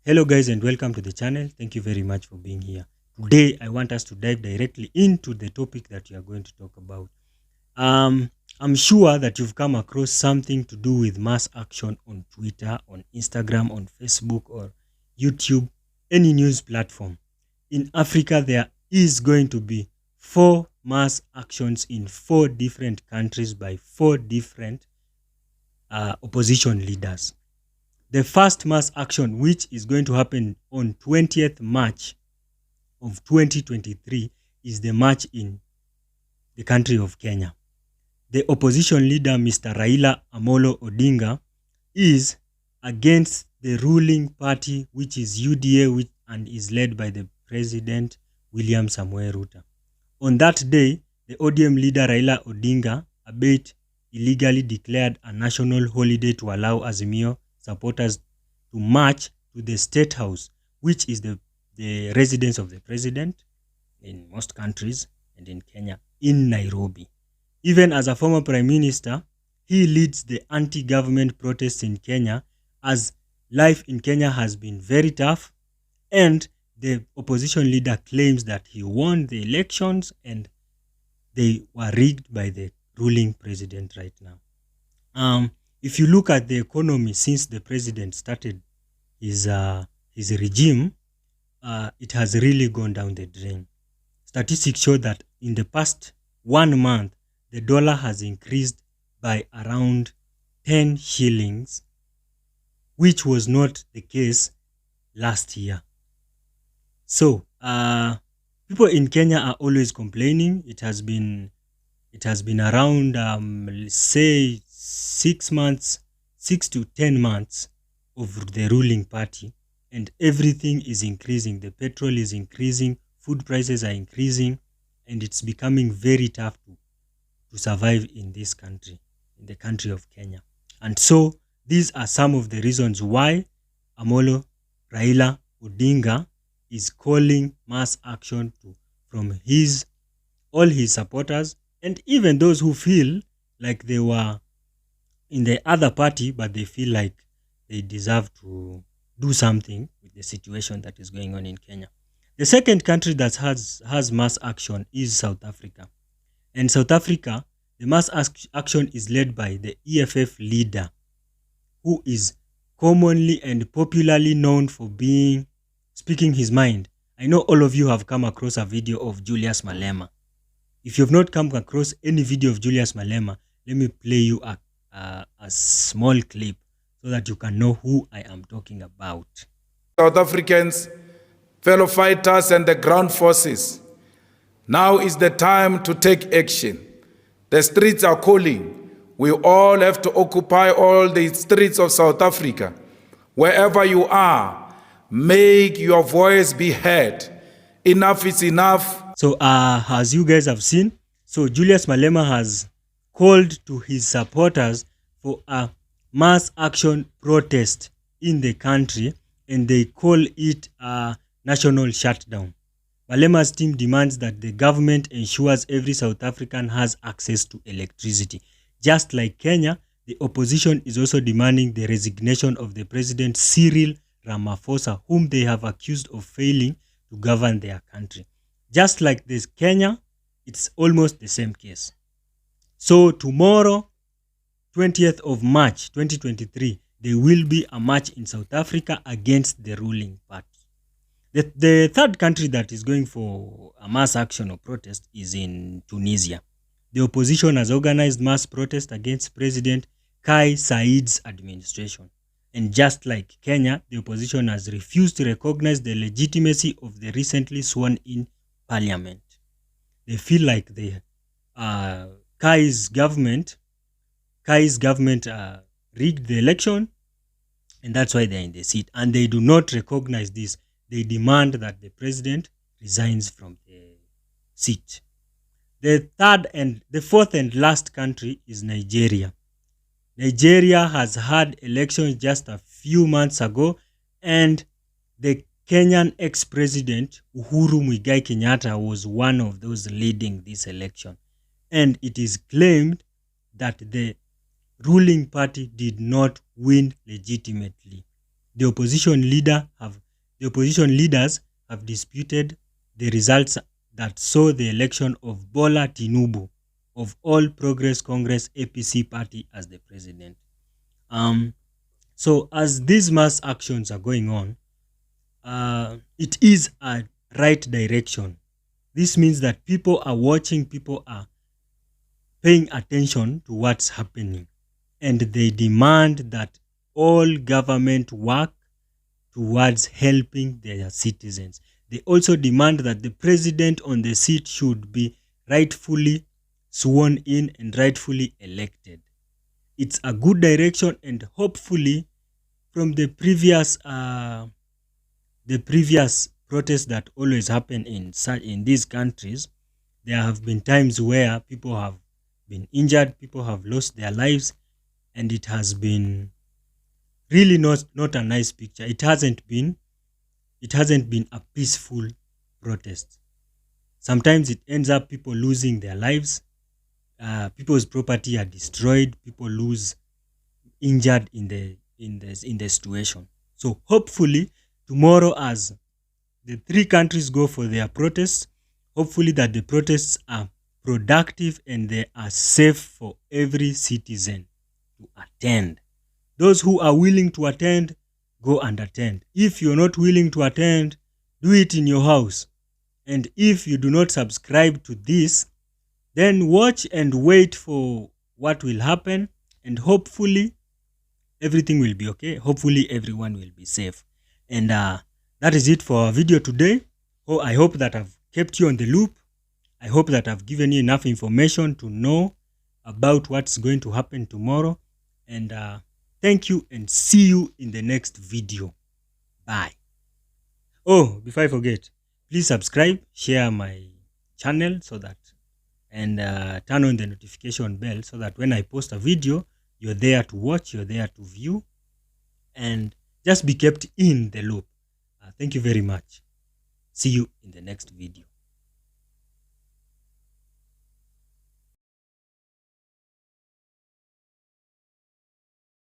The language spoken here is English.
Hello guys and welcome to the channel. Thank you very much for being here. Today I want us to dive directly into the topic that we are going to talk about. I'm sure that you've come across something to do with mass action on Twitter, on Instagram, on Facebook or YouTube, any news platform. In Africa there is going to be 4 mass actions in 4 different countries by 4 different opposition leaders. The first mass action, which is going to happen on 20th March of 2023, is the march in the country of Kenya. The opposition leader, Mr. Raila Amolo Odinga, is against the ruling party, which is UDA, and is led by the President William Samoei Ruto. On that day, the ODM leader Raila Odinga albeit illegally declared a national holiday to allow Azimio supporters to march to the State House, which is the residence of the president in most countries and in Kenya, in Nairobi. Even as a former prime minister, he leads the anti-government protests in Kenya, as life in Kenya has been very tough, and the opposition leader claims that he won the elections and they were rigged by the ruling president right now. If you look at the economy since the president started his regime, it has really gone down the drain. Statistics show that in the past 1 month, the dollar has increased by around 10 shillings, which was not the case last year. So, people in Kenya are always complaining. It has been around, say, 6 to 10 months of the ruling party, and everything is increasing. The petrol is increasing, food prices are increasing, and it's becoming very tough to survive in this country, in the country of Kenya. And so these are some of the reasons why Amolo Raila Odinga is calling mass action from all his supporters, and even those who feel like they were in the other party, but they feel like they deserve to do something with the situation that is going on in Kenya. The second country that has mass action is South Africa. And South Africa, the mass action is led by the EFF leader, who is commonly and popularly known for speaking his mind. I know all of you have come across a video of Julius Malema. If you've not come across any video of Julius Malema, let me play you a small clip so that you can know who I am talking about. South Africans, fellow fighters and the ground forces, now is the time to take action. The streets are calling. We all have to occupy all the streets of South Africa. Wherever you are, make your voice be heard. Enough is enough. So as you guys have seen, so Julius Malema has called to his supporters for a mass action protest in the country, and they call it a national shutdown. Malema's team demands that the government ensures every South African has access to electricity. Just like Kenya, the opposition is also demanding the resignation of the president Cyril Ramaphosa, whom they have accused of failing to govern their country. Just like this Kenya, it's almost the same case. So tomorrow, 20th of March 2023, there will be a march in South Africa against the ruling party. The third country that is going for a mass action or protest is in Tunisia. The opposition has organized mass protest against President Kais Saied's administration. And just like Kenya, the opposition has refused to recognize the legitimacy of the recently sworn-in parliament. They feel like Kai's government rigged the election, and that's why they're in the seat. And they do not recognize this. They demand that the president resigns from the seat. The fourth and last country is Nigeria. Nigeria has had elections just a few months ago, and the Kenyan ex-president Uhuru Muigai Kenyatta was one of those leading this election. And it is claimed that the ruling party did not win legitimately. The opposition leaders have disputed the results that saw the election of Bola Tinubu of All Progress Congress APC party as the president. So as these mass actions are going on, it is a right direction. This means that people are watching, people are paying attention to what's happening, and they demand that all government work towards helping their citizens. They also demand that the president on the seat should be rightfully sworn in and rightfully elected. It's a good direction, and hopefully from the previous protests that always happen in these countries, there have been times where people have been injured, people have lost their lives, and it has been really not a nice picture. It hasn't been a peaceful protest. Sometimes it ends up people losing their lives, people's property are destroyed, people lose injured in the situation. So hopefully tomorrow, as the three countries go for their protests, hopefully that the protests are productive and they are safe for every citizen to attend. Those who are willing to attend, go and attend. If you're not willing to attend, do it in your house. And if you do not subscribe to this, then watch and wait for what will happen, and hopefully everything will be okay. Hopefully everyone will be safe. And that is it for our video today. I hope that I've kept you on the loop. I hope that I've given you enough information to know about what's going to happen tomorrow. And thank you, and see you in the next video. Bye. Oh, before I forget, please subscribe, share my channel and turn on the notification bell so that when I post a video, you're there to watch, you're there to view, and just be kept in the loop. Thank you very much. See you in the next video.